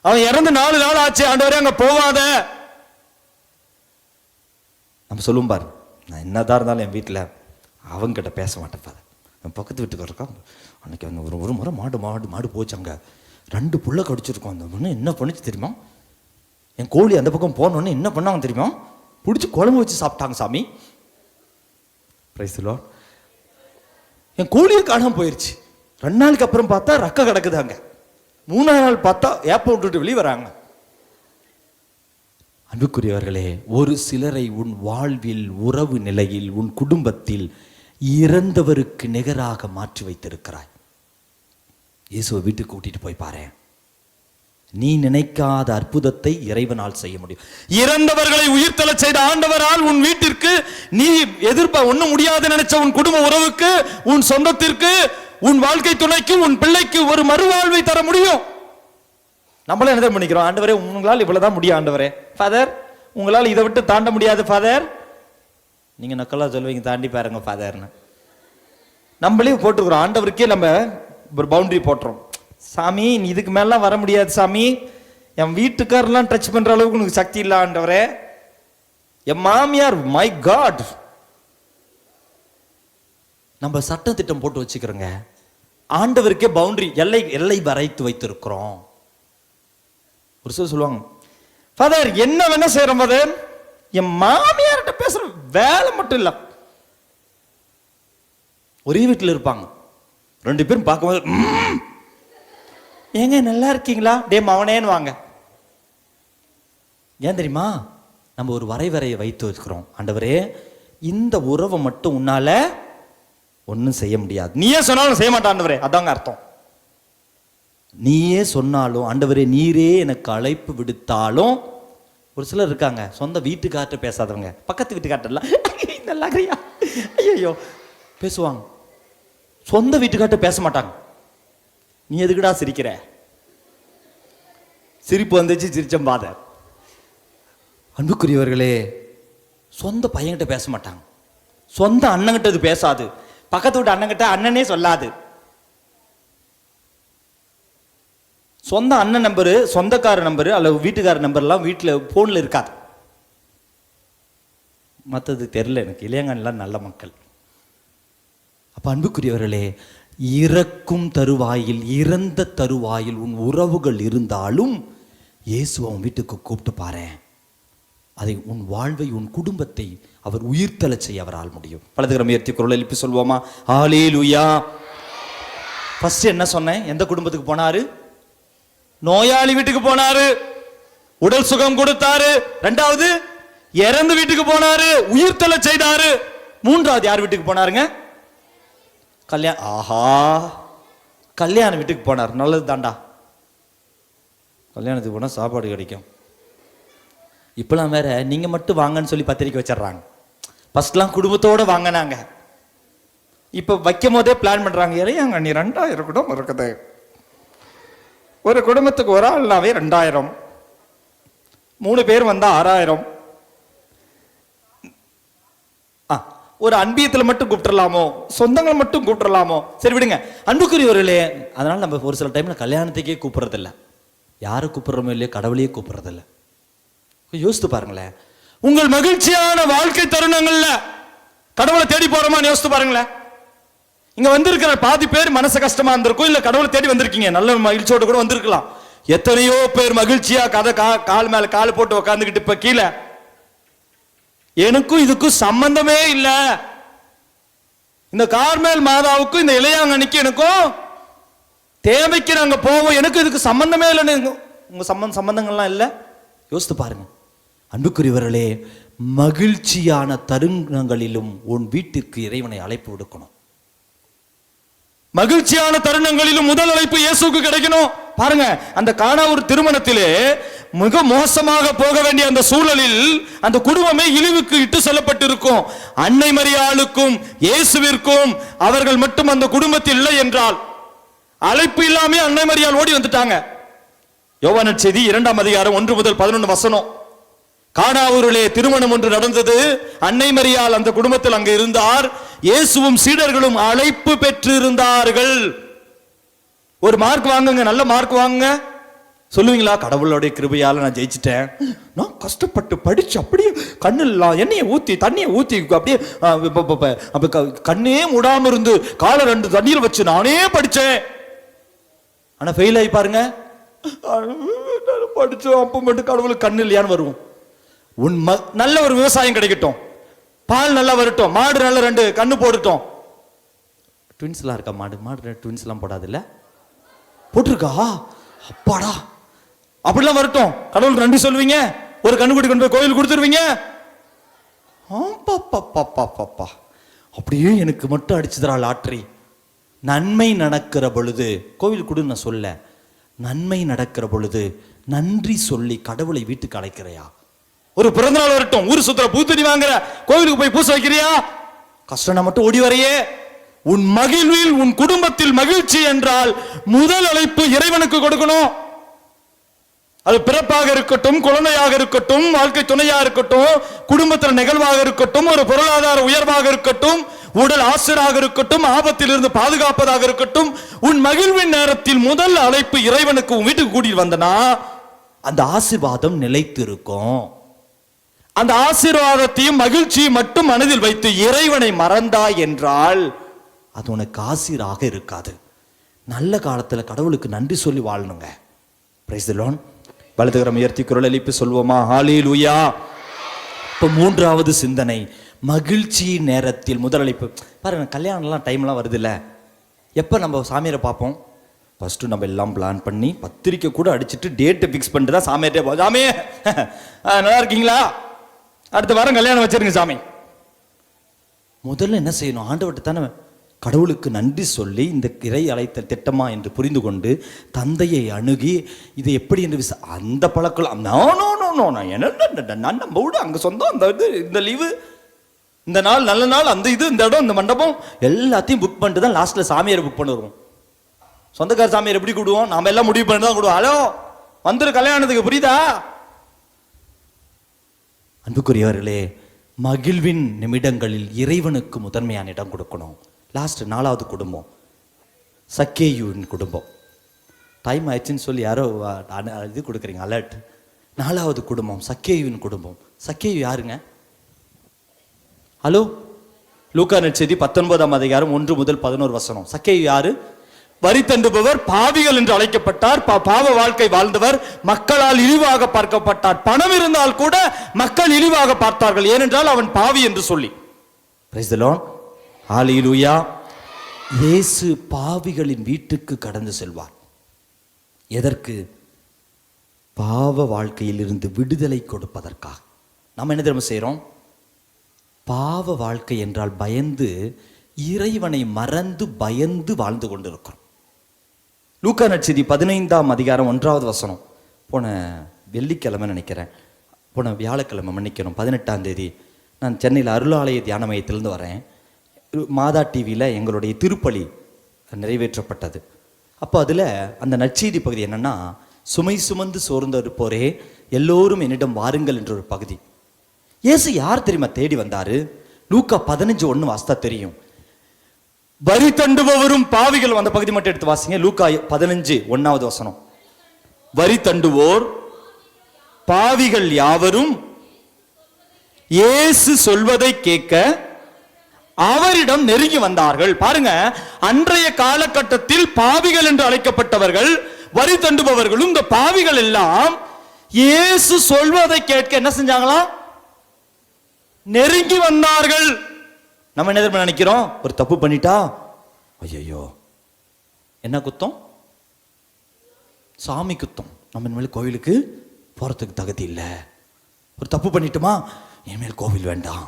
அவன் இறந்து 4 நாள் ஆச்சு, ஆண்டவரே அங்க போவாத. நம்ம சொல்லுவோம் பாரு, நான் என்னதான் இருந்தாலும் என் வீட்டில் அவங்க கிட்ட பேச மாட்டேன் ஃபாதர். என் பக்கத்து வீட்டுக்கு இருக்கான், அன்னைக்கு அந்த ஒரு முறை மாடு போச்சாங்க, 2 புள்ள கடிச்சிருக்கோம். அந்த பொண்ணு என்ன பண்ணிச்சு தெரியுமா? என் கோழி அந்த பக்கம் போனோன்னு என்ன பண்ணாங்க தெரியுமா? பிடிச்சி குழம்பு வச்சு சாப்பிட்டாங்க சாமி. Price the Lord. என் கோழியை காணாம போயிருச்சு. 2 நாளுக்கு அப்புறம் பார்த்தா ரக்க கிடக்குதாங்க. 3ஆவது நாள் பார்த்தா ஏப்ப விட்டுட்டு வெளியே வராங்க. அன்புக்குரியவர்களே, ஒரு சிலரை உன் வாழ்வில், உறவு நிலையில், உன் குடும்பத்தில் இறந்தவருக்கு நிகராக மாற்றி வைத்திருக்கிறாய். இயேசுவை வீட்டுக்கு கூட்டிட்டு போய் பாரு. நீ நினைக்காத அற்புதத்தை இறைவனால் செய்ய முடியும். இறந்தவர்களை உயிர்த்தெழ செய்த ஆண்டவரால் உன் வீட்டிற்கு, நீ ஒண்ணும் முடியாது நினைச்ச உன் குடும்ப உறவுக்கு, உன் சொந்தத்திற்கு, உன் வாழ்க்கை துணைக்கு, உன் பிள்ளைக்கு ஒரு மறுவாழ்வை தர முடியும். நம்மளே என்ன பண்ணிக்கிறோம்? ஆண்டவரே உங்களால் இவ்வளவுதான் முடியும் ஆண்டவரே. ஃபாதர், உங்களால் இதை விட்டு தாண்ட முடியாது ஃபாதர். நீங்க நக்கலா சொல்வீங்க, தாண்டி பாருங்க ஃபாதர்னு. நம்மளே போட்டுக்கிறோம், ஆண்டவருக்கே நம்ம ஒரு பவுண்டரி போட்டுறோம். சாமி, நீ இதுக்கு மேலாம் வர முடியாது சாமி, என் வீட்டுக்காரெல்லாம் டச் பண்ற அளவுக்கு உனக்கு சக்தி இல்லை ஆண்டவரே. என் மாமியார், மை காட். நம்ம சட்ட திட்டம் போட்டு வச்சுக்கிறோங்க. ஆண்டவருக்கே பவுண்டரி, எல்லை வரைத்து வைத்திருக்கிறோம். ஒரு சிலர் சொல்லுவாங்க, ஃபாதர் என்ன வேணா செய்யறோம் ஃபாதர், என் மாமியார்கிட்ட பேசுற வேலை மட்டும் இல்ல. ஒரே வீட்டில் இருப்பாங்க, 2 பேரும் பார்க்கும்போது ஏங்க நல்லா இருக்கீங்களா, டே மவனேன்னு வாங்க. ஏன் தெரியுமா? நம்ம ஒரு வரைவரையை வைத்து வச்சுக்கிறோம். ஆண்டவரே இந்த உறவை மட்டும் உன்னால ஒன்றும் செய்ய முடியாது, நீயே சொன்னாலும் செய்ய மாட்டான் ஆண்டவரே. அதாங்க அர்த்தம். நீயே சொன்னாலும் ஆண்டவரே நீரே எனக்கு அழைப்பு விடுத்தாலும். ஒரு சிலர் இருக்காங்க, சொந்த வீட்டுக்கார்ட்ட பேசாதவங்க, பக்கத்து வீட்டுக்கார்ட்டெல்லாம் நல்லா கிரியா ஐயோ பேசுவாங்க, சொந்த வீட்டுக்கார்ட்ட பேச மாட்டாங்க. நீ எதுக்குடா சிரிக்கிற? சிரிப்பு வந்துச்சு, சிரிச்சம் பாத. அன்புக்குரியவர்களே, சொந்த பையன்கிட்ட பேச மாட்டாங்க, சொந்த அண்ணங்கிட்ட அது பேசாது, பக்கத்து வீட்டு அண்ணங்கிட்ட அண்ணனே சொல்லாது. சொந்த அண்ணன் நம்பரு, சொந்தக்கார நம்பரு அல்லது வீட்டுக்கார நம்பர்லாம் வீட்டில் ஃபோனில் இருக்காது. மற்றது தெரில எனக்கு, இளையங்கன்லாம் நல்ல மக்கள். அப்போ அன்புக்குரியவர்களே, இறக்கும் தருவாயில், இறந்த தருவாயில் உன் உறவுகள் இருந்தாலும் இயேசு அவன் வீட்டுக்கு கூப்பிட்டு பாரு. அதை உன் வாழ்வை, உன் குடும்பத்தை அவர் உயிர்த்தல செய்ய அவரால் முடியும். பலதுகிற முயற்சி குரல் எழுப்பி சொல்வோமா? ஹல்லேலூயா. ஃபர்ஸ்ட் என்ன சொன்னேன்? எந்த குடும்பத்துக்கு போனாரு? நோயாளி வீட்டுக்கு போனாரு, உடல் சுகம் கொடுத்தாரு. 2வது இறந்து வீட்டுக்கு போனாரு, உயிர்த்தல செய்தாரு. 3வது யார் வீட்டுக்கு போனாருங்க? ஆஹா, கல்யாண வீட்டுக்கு போனார். நல்லது தாண்டா, கல்யாணத்துக்கு போனா சாப்பாடு கிடைக்கும். இப்பெல்லாம் வேற நீங்க மட்டும் வாங்கன்னு சொல்லி பத்திரிக்கை வச்சிடறாங்க. ஃபர்ஸ்ட்லாம் குடும்பத்தோட வாங்கினாங்க, இப்ப வைக்கும் போதே பிளான் பண்றாங்க. இறையாங்க நீ 2000 குடும்பம் இருக்குது, ஒரு குடும்பத்துக்கு ஒரு ஆள்னாவே 2000, 3 பேர் வந்தா 6000. ஒரு அன்பியத்தில் மட்டும் கூப்பிட்டுலாமோ, சொந்தங்கள் மட்டும் கூப்பிட்டுலாமோ? சரி விடுங்க அன்புக்குரியவர்களே. அதனால நம்ம ஒரு சில டைம்ல கல்யாணத்துக்கே கூப்பிடுறதில்ல, யாரை கூப்பிடுறோமோ இல்லையோ கடவுளையே கூப்பிடுறதில்ல. யோசித்து பாருங்களேன், உங்கள் மகிழ்ச்சியான வாழ்க்கை தருணங்கள்ல கடவுளை தேடி போறோமான்னு யோசித்து பாருங்களேன். இங்க வந்திருக்கிற பாதி பேர் மனசு கஷ்டமா இருந்திருக்கும், இல்ல கடவுளை தேடி வந்திருக்கீங்க, நல்ல மகிழ்ச்சியோட கூட வந்திருக்கலாம். எத்தனையோ பேர் மகிழ்ச்சியா கதை கால் மேல கால் போட்டு உட்காந்துக்கிட்டு இப்ப கீழே, எனக்கும் இதுக்கும் சம்பந்தமே இல்ல, இந்த கார்மேல் மாதாவுக்கும் இந்த இளையாங்கனிக்கு எனக்கும் தேவைக்கு நாங்க போவோம், எனக்கு இதுக்கு சம்பந்தமே இல்லைன்னு உங்க சம்பந்தங்கள்லாம் இல்ல. யோசித்து பாருங்க அன்புக்குரியவர்களே, மகிழ்ச்சியான தருணங்களிலும் உன் வீட்டிற்கு இறைவனை அழைப்பு விடுக்கணும். மகிழ்ச்சியான தருணங்களிலும் முதல் அழைப்பு இயேசுக்கு கிடைக்கணும். பாருங்க, அந்த கானா ஒரு திருமணத்திலே மிக மோசமாக போக வேண்டிய அந்த சூழலில் அந்த குடும்பமே இழிவுக்கு இட்டு செல்லப்பட்டிருக்கும். அன்னை மரியாளுக்கும் இயேசுவிற்கும் அவர்கள் மட்டும் அந்த குடும்பத்தில் இல்லை என்றால், அழைப்பு இல்லாமே அன்னை மரியாள் ஓடி வந்துட்டாங்க. யோவான் நற்செய்தி 2ஆம் அதிகாரம் 1 முதல் 11 வசனம். கானாவூரிலே திருமணம் ஒன்று நடந்தது. அன்னை மரியாள் அந்த குடும்பத்தில் அங்கு இருந்தார். இயேசுவும் சீடர்களும் அழைப்பு பெற்று இருந்தார்கள். ஒரு மார்க் வாங்குங்க, நல்ல மார்க் வாங்குங்க. சொல்லுவீங்களா? கடவுளுடைய கிருபையால நான் ஜெயிச்சிட்டேன், நான் கஷ்டப்பட்டு படிச்சு அப்படியே கண்ணில் எண்ணெயை ஊத்தி தண்ணியை ஊத்தி அப்படியே கண்ணே மூடாம இருந்து காலை 2 தண்ணீர் வச்சு நானே படிச்சேன். ஆனா ஃபெயில் ஆகி பாருங்க, படிச்சோம் அப்ப மட்டும் கடவுளுக்கு கண்ணு இல்லையான்னு வருவோம். நல்ல ஒரு விவசாயம் கிடைக்கட்டும், பால் நல்லா வரட்டும், மாடு நல்ல 2 கண்ணு போடட்டும். ட்வின்ஸ்லாம் இருக்கா? மாடு ட்வின்ஸ்லாம் போடாது இல்ல, போட்டிருக்கா? அப்பாடா, அப்படிலாம் வரட்டும், கடவுள் நன்றி சொல்லுவீங்க. ஒரு கண்ணுக்குட்டி கொண்டு போய் கோயில் கொடுத்துருவீங்க. அப்படியே எனக்கு மட்டும் அடிச்சுதரா லாட்ரி. நன்மை நடக்கிற பொழுது கோவில் கொடு நான் சொல்ல, நன்மை நடக்கிற பொழுது நன்றி சொல்லி கடவுளை வீட்டுக்கு அழைக்கிறையா? ஒரு பிறந்த நாள் வரட்டும், ஊர் சுத்துற பூத்தடி வாங்குற, கோவிலுக்கு போய் பூசை வைக்கிறியா? கஷ்டம் மட்டும் ஓடி வரையே. உன் மகிழ்வில் உன் குடும்பத்தில் மகிழ்ச்சி என்றால் முதல் அழைப்பு இறைவனுக்கு கொடுக்கணும். அது பிறப்பாக இருக்கட்டும், குழந்தையாக இருக்கட்டும், வாழ்க்கை துணையா இருக்கட்டும், குடும்பத்தில் நிகழ்வாக இருக்கட்டும், ஒரு பொருளாதார உயர்வாக இருக்கட்டும், உடல் ஆசிராக இருக்கட்டும், ஆபத்தில் இருந்து பாதுகாப்பதாக இருக்கட்டும், உன் மகிழ்வின் நேரத்தில் முதல் அழைப்பு இறைவனுக்கு உன் வீட்டுக்கு கூட்டிட்டு வந்தனா அந்த ஆசீர்வாதம் நிலைத்து இருக்கும். அந்த ஆசீர்வாதத்தையும் மகிழ்ச்சியும் மட்டும் மனதில் வைத்து இறைவனை மறந்தாய் என்றால் அது உனக்கு ஆசீராக இருக்காது. நல்ல காலத்துல கடவுளுக்கு நன்றி சொல்லி வாழணுங்க. Price the Lord. வலதுகரம் உயர்த்தி குரல் எழுப்பி சொல்வோமா? ஹalleluya. இப்போ மூன்றாவது சிந்தனை, மகிழ்ச்சி நேரத்தில் முதலளிப்பு. பாருங்க, கல்யாணம்லாம் டைம்லாம் வருது இல்லை? எப்போ நம்ம சாமியாரை பார்ப்போம்? ஃபஸ்ட்டு நம்ம எல்லாம் பிளான் பண்ணி பத்திரிக்கை கூட அடிச்சுட்டு டேட்டை ஃபிக்ஸ் பண்ணிட்டு தான் சாமியார்ட்டே போ. சாமி நல்லா இருக்கீங்களா, அடுத்த வாரம் கல்யாணம் வச்சிருங்க சாமி. முதல்ல என்ன செய்யணும்? ஆண்டவர்கிட்ட தானே கடவுளுக்கு நன்றி சொல்லி இந்த இறை அழைத்தல் திட்டமா என்று புரிந்து கொண்டு தந்தையை அணுகி இது எப்படி என்று அந்த பழக்கம். என்ன நம்ம விட அங்கே சொந்தம், அந்த இது, இந்த லீவு, இந்த நாள் நல்ல நாள், அந்த இது, இந்த இடம், இந்த மண்டபம் எல்லாத்தையும் புக் பண்ணிட்டு தான் லாஸ்ட்ல சாமியாரை புக் பண்ணுவோம். சொந்தக்கார சாமியார் எப்படி கூடுவோம்? நாம எல்லாம் முடிவு பண்ணி தான் கூடுவோம். ஹலோ வந்துரு கல்யாணத்துக்கு, புரியுதா? அன்புக்குரியவர்களே, மகிழ்வின் நிமிடங்களில் இறைவனுக்கு முதன்மையான இடம் கொடுக்கணும். லாஸ்ட் 4வது குடும்பம் சக்கேயுவின் குடும்பம். டைம் ஆயிடுச்சுன்னு சொல்லி யாரோ இது கொடுக்குறீங்க அலர்ட். 4வது குடும்பம் சக்கேயுவின் குடும்பம். சக்கேயு யாருங்க? ஹலோ, லூக்கா நற்செய்தி 19ஆம் அதிகாரம் 1 முதல் 11 வசனம். சக்கேயு யாரு? வரி தண்டுபவர், பாவிகள் என்று அழைக்கப்பட்டார். பாவ வாழ்க்கை வாழ்ந்தவர், மக்களால் இழிவாக பார்க்கப்பட்டார். பணம் இருந்தால் கூட மக்கள் இழிவாக பார்த்தார்கள், ஏனென்றால் அவன் பாவி என்று சொல்லி. Praise the Lord. ஹalleluya. இயேசு பாவிகளின் வீட்டுக்கு கடந்து செல்வார். எதற்கு? பாவ வாழ்க்கையில் இருந்து விடுதலை கொடுப்பதற்காக. நம்ம என்ன தெரியுமா செய்றோம்? பாவ வாழ்க்கை என்றால் பயந்து, இறைவனை மறந்து பயந்து வாழ்ந்து கொண்டிருக்கிறோம். லூக்கா நற்செய்தி 15ஆம் அதிகாரம் 1வது வசனம். போன வெள்ளிக்கிழமை நினைக்கிறேன், போன வியாழக்கிழமை மன்னிக்கணும், 18ஆம் தேதி நான் சென்னையில் அருளாலய தியான மையத்திலிருந்து வரேன். மாதா டிவியில் எங்களுடைய திருப்பலி நிறைவேற்றப்பட்டது. அப்போ அதில் அந்த நற்செய்தி பகுதி என்னன்னா, சுமை சுமந்து சோர்ந்து இருப்போரே எல்லோரும் என்னிடம் வாருங்கள் என்ற ஒரு பகுதி. இயேசு யார் தெரியுமா தேடி வந்தாரு? லூக்கா 15:1 வாசித்தா தெரியும். வரி தண்டுபவரும் பாவிகள், அந்த பகுதி மட்டும் எடுத்து வாசிங்க. லூக்கா 15:1 வசனம். வரி தண்டுவோர் பாவிகள் யாவரும் இயேசு சொல்வதை கேட்க அவரிடம் நெருங்கி வந்தார்கள். பாருங்க, அன்றைய காலகட்டத்தில் பாவிகள் என்று அழைக்கப்பட்டவர்கள், வரி தண்டுபவர்களும், இந்த பாவிகள் எல்லாம் இயேசு சொல்வதை கேட்க என்ன செஞ்சாங்களாம்? நெருங்கி வந்தார்கள். நம்ம என்ன நினைக்கிறோம்? ஒரு தப்பு பண்ணிட்டா ஐயோ என்ன குத்தம்? சாமி குத்தம். நம்ம இனிமேல் கோவிலுக்கு போறதுக்கு தகுதி இல்லை. ஒரு தப்பு பண்ணிட்டோமா, இனிமேல் கோவில் வேண்டாம்,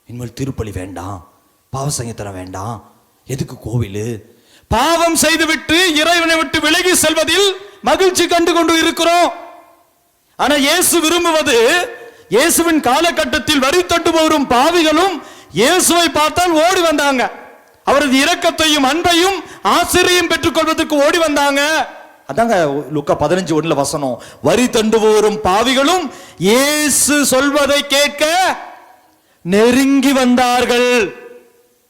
இனிமேல் திருப்பலி வேண்டாம், பாவ சங்கீதம் வேண்டாம், எதுக்கு கோவில்? பாவம் செய்துவிட்டு இறைவனை விட்டு விலகி செல்வதில் மகிழ்ச்சி கண்டு கொண்டு இருக்கிறோம். ஆனா இயேசு விரும்புவது, இயேசுவின் காலகட்டத்தில் வரி தட்டுபவரும் பாவிகளும் இயேசுவை பார்த்தால் ஓடி வந்தாங்க. அவரது இரக்கத்தையும் அன்பையும் ஆசிரியம் பெற்றுக் கொள்வதற்கு ஓடி வந்தாங்க. அதாங்க லூக்கா 15:1 வசனம். வரி தண்டுபவரும் பாவிகளும் இயேசு சொல்வதை கேட்க நெருங்கி வந்தார்கள்.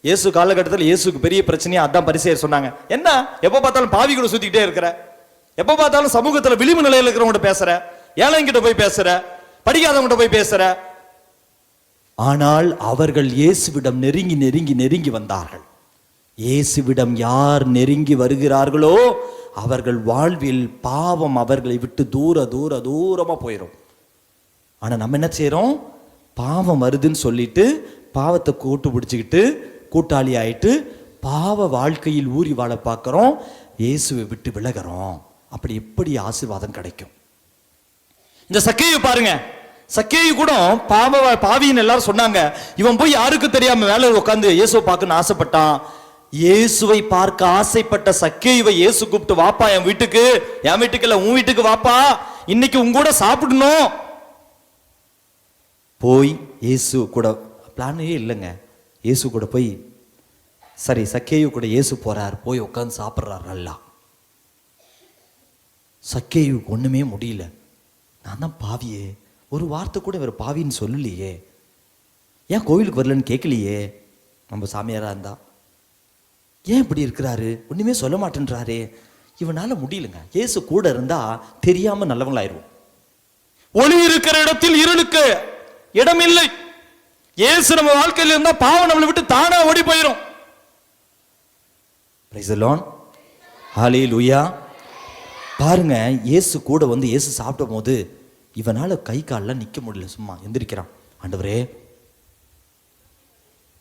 இயேசு காலகட்டத்தில் இயேசுக்கு பெரிய பிரச்சனையா அதான் பரிசேயர் சொன்னாங்க. என்ன எப்ப பார்த்தாலும் பாவிகளை சுத்திக்கிட்டே இருக்கிற, எப்ப பார்த்தாலும் சமூகத்துல விளிம்பு நிலையில இருக்கிறவங்க பேசுற, ஏழைங்கிட்ட போய் பேசுற, படிக்காதவங்கிட்ட போய் பேசுற. ஆனால் அவர்கள் இயேசுவிடம் நெருங்கி நெருங்கி நெருங்கி வந்தார்கள். இயேசுவிடம் யார் நெருங்கி வருகிறார்களோ அவர்கள் வாழ்வில் பாவம் அவர்களை விட்டு தூர தூர தூரமா போயிடும். ஆனா நம்ம என்ன செய்யறோம்? பாவம் வருதுன்னு சொல்லிட்டு பாவத்தை கூட்டு பிடிச்சுக்கிட்டு கூட்டாளி ஆயிட்டு பாவ வாழ்க்கையில் ஊறி வாழ பார்க்கிறோம், இயேசுவை விட்டு விலகிறோம். அப்படி எப்படி ஆசீர்வாதம் கிடைக்கும்? இந்த சக்கேயு பாருங்க, சக்கேயு கூட பாவின்னு எல்லாரும் சொன்னாங்க. இவன் போய் யாருக்கு தெரியாம வேலை உட்காந்து இயேசுவை பார்க்கணும்னு ஆசைப்பட்டான். இயேசுவை பார்க்க ஆசைப்பட்ட சக்கேயுவை இயேசு கூப்பிட்டு, வாப்பா என் வீட்டுக்கு, என் வீட்டுக்கு இல்ல உன் வீட்டுக்கு வாப்பா, இன்னைக்கு உங்க கூட சாப்பிடணும். போய் இயேசு கூட பிளானே இல்லைங்க. இயேசு கூட போய், சரி சக்கேயு கூட இயேசு போறார், போய் உட்காந்து சாப்பிட்றாரு. நல்லா சக்கேயுக்கு ஒண்ணுமே முடியல. நான் தான் பாவியே, ஒரு வார்த்தை கூட இவர் பாவின்னு சொல்லலையே, ஏன் கோவிலுக்கு வரலன்னு கேட்கலையே. நம்ம சாமியாரா இருந்தா ஏன் இப்படி இருக்கிறாரு, ஒண்ணுமே சொல்ல மாட்டேன்றாரு, இவனால முடியலங்க. இயேசு கூட இருந்தா தெரியாம நல்லவங்களாயிருவோம். ஒளி இருக்கிற இடத்தில் இருளுக்கு இடம் இல்லை. இயேசு நம்ம வாழ்க்கையில் இருந்தா பாவம் நம்மளை விட்டு தானா ஓடி போயிடும். பிரைஸ் தி லார்ட், ஹalleluya. பாருங்க, இயேசு கூட வந்து இயேசு சாப்பிடும் போது இவனால கை காலெல்லாம் நிக்க முடியல, சும்மா எந்திரிக்கிறான். ஆண்டவரே,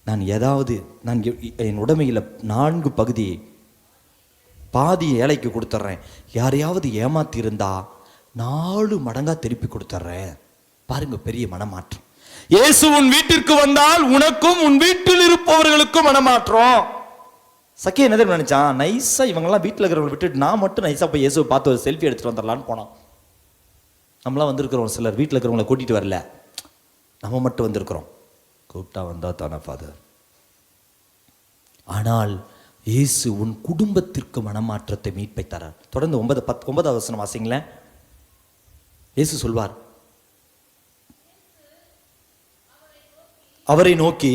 நான் என் உடைமையில் 4 பகுதியை பாதி ஏழைக்கு கொடுத்துட்றேன், யாரையாவது ஏமாத்தி இருந்தா 4 மடங்கா திருப்பி கொடுத்துட்றேன். பாருங்க, பெரிய மனமாற்றம். இயேசு உன் வீட்டிற்கு வந்தால் உனக்கும் உன் வீட்டில் இருப்பவர்களுக்கும் மனமாற்றம். சக்கே என்ன நினைச்சான், நைஸா இவங்கெல்லாம் வீட்டில் இருக்கிறவங்களை விட்டுட்டு நான் மட்டும் நைஸா போய் இயேசுவை பார்த்து ஒரு செல்ஃபி எடுத்துட்டு வந்துடலான்னு போனான். நம்மளாம் வந்திருக்கிறோம், சிலர் வீட்டில் இருக்கிறவங்களை கூட்டிட்டு வரல, நம்ம மட்டும் வந்திருக்கிறோம். கூப்பிட்டா வந்தா தானே ஃபாதர். ஆனால் இயேசு உன் குடும்பத்திற்கு மனமாற்றத்தை மீட்பை தரார். தொடர்ந்து 9வது வசனம் வாசிங்களேன். இயேசு சொல்வார், அவரை நோக்கி,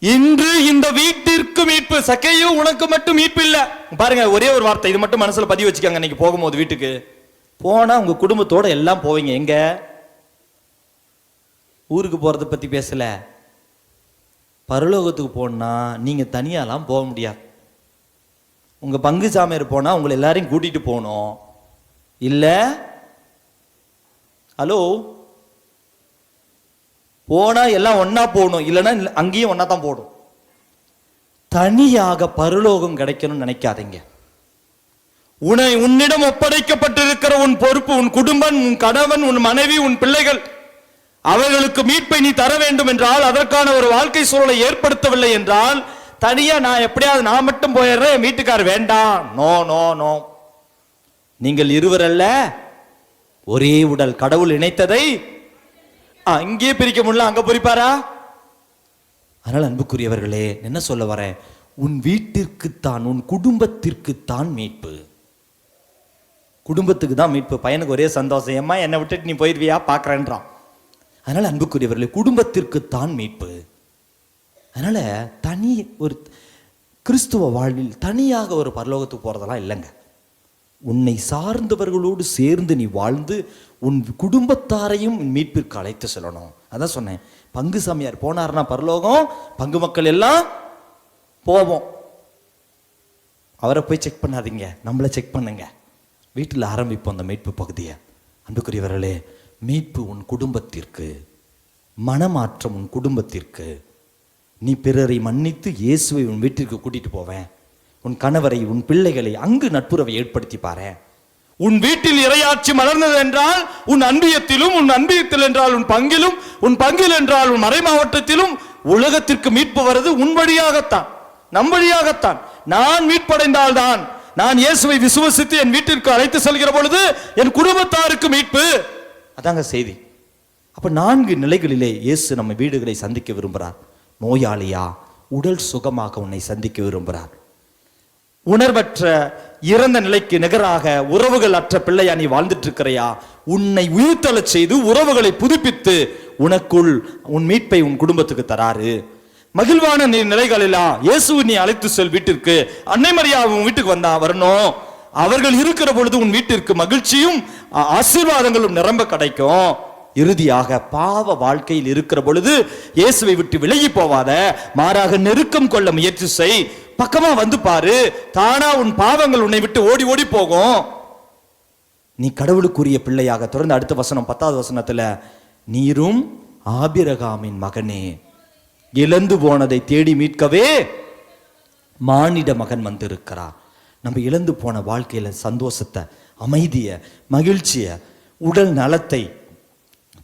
இன்று இந்த வீட்டிற்கு மீட்பு. சக்கேயு, உனக்கு மட்டும் மீட்பு இல்ல. பாருங்க, ஒரே ஒரு வார்த்தை, இது மட்டும் மனசுல பதிவு வச்சுக்காங்க. இன்னைக்கு போகும்போது வீட்டுக்கு போனா உங்க குடும்பத்தோட எல்லாம் போவீங்க. எங்க ஊருக்கு போறதை பத்தி பேசல, பரலோகத்துக்கு போனா நீங்க தனியாலாம் போக முடியாது. உங்க பங்கு சாமியார் போனா உங்களை எல்லாரையும் கூட்டிட்டு போகணும். இல்ல, ஹலோ, போனா எல்லாம் ஒன்னா போகணும், இல்லைன்னா அங்கேயும் ஒன்னா தான் போடும். தனியாக பரலோகம் கிடைக்கணும்னு நினைக்காதீங்க. உன்னிடம் ஒப்படைக்கப்பட்டிருக்கிற உன் பொறுப்பு, உன் குடும்பம், உன் கணவன், உன் மனைவி, உன் பிள்ளைகள், அவர்களுக்கு மீட்பை நீ தர வேண்டும் என்றால், அதற்கான ஒரு வாழ்க்கை சூழலை ஏற்படுத்தவில்லை என்றால், தனியா நான் எப்படியாவது நான் மட்டும் போயிடுறேன், வீட்டுக்கார் வேண்டாம். No no no. நீங்கள் இருவர் அல்ல, ஒரே உடல். கடவுள் இணைத்ததை அங்கேயே பிரிக்க முடியல, அங்க பிரிப்பாரா? அதனால் அன்புக்குரியவர்களே, என்ன சொல்ல வரேன், உன் வீட்டிற்குத்தான், உன் குடும்பத்திற்குத்தான் மீட்பு. குடும்பத்துக்கு தான் மீட்பு. பையனுக்கு ஒரே சந்தோஷம், ஏம்மா என்னை விட்டுட்டு நீ போயிடுவியா பார்க்குறேன்றான். அதனால அன்புக்குரியவர்களே, குடும்பத்திற்குத்தான் மீட்பு. அதனால தனி ஒரு கிறிஸ்துவ வாழ்வில் தனியாக ஒரு பரலோகத்துக்கு போறதெல்லாம் இல்லைங்க. உன்னை சார்ந்தவர்களோடு சேர்ந்து நீ வாழ்ந்து உன் குடும்பத்தாரையும் மீட்பிற்கு அழைத்து செல்லணும். அதான் சொன்னேன், பங்கு சாமியார் போனார்னா பரலோகம், பங்கு மக்கள் எல்லாம் போவோம். அவரை போய் செக் பண்ணாதீங்க, நம்மளை செக் பண்ணுங்க. வீட்டில் ஆரம்பிப்போம் அந்த மீட்பு பகுதியை. அன்புக்குரியவர்களே, மீட்பு உன் குடும்பத்திற்கு, மனமாற்றம் உன் குடும்பத்திற்கு. நீ பிறரை மன்னித்து இயேசுவை உன் வீட்டிற்கு கூட்டிட்டு போவேன். உன் கணவரை, உன் பிள்ளைகளை அங்கு நட்புறவை ஏற்படுத்தி பாரு. உன் வீட்டில் இறையாட்சி மலர்ந்தது என்றால் உன் அன்பியத்திலும், உன் அன்பியத்தில் என்றால் உன் பங்கிலும், உன் பங்கில் என்றால் உன் மறை மாவட்டத்திலும் உலகத்திற்கு மீட்பு வருது உன் வழியாகத்தான், நம் வழியாகத்தான். நான் மீட்படைந்தால்தான், நான் இயேசுவை விசுவசித்து என் வீட்டிற்கு அழைத்து செல்கிற பொழுது என் குடும்பத்தாருக்கு மீட்பு. அதாங்க செய்தி. அப்ப 4 நிலைகளிலே இயேசு நம்ம வீடுகளை சந்திக்க விரும்புகிறார். நோயாளியா, உடல் சுகமாக உன்னை சந்திக்க விரும்புகிறார். உணர்வற்ற இறந்த நிலைக்கு நிகராக உறவுகள் அற்ற பிள்ளையா நீ வாழ்ந்துட்டு இருக்கிறையா, உன்னை உயிர்த்தெழச் செய்து உறவுகளை புதுப்பித்து உனக்குள் உன் மீட்பை உன் குடும்பத்துக்கு தராரு. மகிழ்வான நிலைகளிலா இயேசு நீ அழைத்து செல் வீட்டிற்கு. அன்னை மரியா உன் வீட்டுக்கு வந்தா வரணும். அவர்கள் இருக்கிற பொழுது உன் வீட்டிற்கு மகிழ்ச்சியும் ஆசீர்வாதங்களும் நிரம்ப கிடைக்கும். இறுதியாக பாவ வாழ்க்கையில் இருக்கிற பொழுது இயேசுவை விட்டு விலகி போவாத, மாறாக நெருக்கம் கொள்ள முயற்சி செய். பக்கமா வந்து பாரு, தானா உன் பாவங்கள் உன்னை விட்டு ஓடி ஓடி போகும். நீ கடவுளுக்குரிய பிள்ளையாக. தொடர்ந்து அடுத்த வசனம் 10வது வசனத்துல, நீரும் ஆபிரகாமின் மகனே, இழந்து போனதை தேடி மீட்கவே மானிட மகன் வந்து இருக்கிறார். நம்ம இழந்து போன வாழ்க்கையில சந்தோஷத்தை, அமைதிய, மகிழ்ச்சிய, உடல் நலத்தை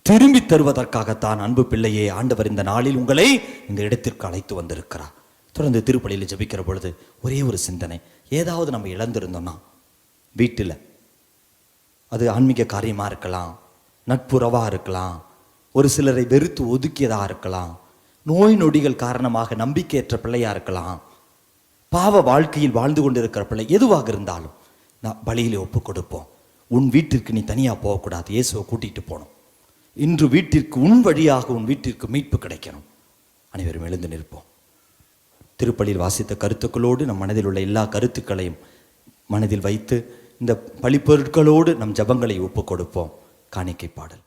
திரும்பி தருவதற்காகத்தான் அன்பு பிள்ளையே ஆண்டவர் இந்த நாளில் உங்களை இந்த இடத்திற்கு அழைத்து வந்திருக்கிறார். தொடர்ந்து திருப்பலியில் ஜெபிக்கிற பொழுது ஒரே ஒரு சிந்தனை, ஏதாவது நம்ம இழந்திருந்தோம்னா வீட்டில், அது ஆன்மீக காரியமா இருக்கலாம், நட்புறவா இருக்கலாம், ஒரு சிலரை வெறுத்து ஒதுக்கியதா இருக்கலாம், நோய் நொடிகள் காரணமாக நம்பிக்கையற்ற பிள்ளையா இருக்கலாம், பாவ வாழ்க்கையில் வாழ்ந்து கொண்டிருக்கிற பிள்ளை, எதுவாக இருந்தாலும் நான் பலியிலே ஒப்பு கொடுப்போம். உன் வீட்டிற்கு நீ தனியா போகக்கூடாது, இயேசுவை கூட்டிட்டு போகணும். இன்று வீட்டிற்கு உன் வழியாக உன் வீட்டிற்கு மீட்பு கிடைக்கணும். அனைவரும் எழுந்து நிற்போம். திருப்பலியில் வாசித்த கருத்துக்களோடு நம் மனதில் உள்ள எல்லா கருத்துக்களையும் மனதில் வைத்து இந்த பலிப்பொருட்களோடு நம் ஜபங்களை ஒப்பு கொடுப்போம். காணிக்கை பாடல்.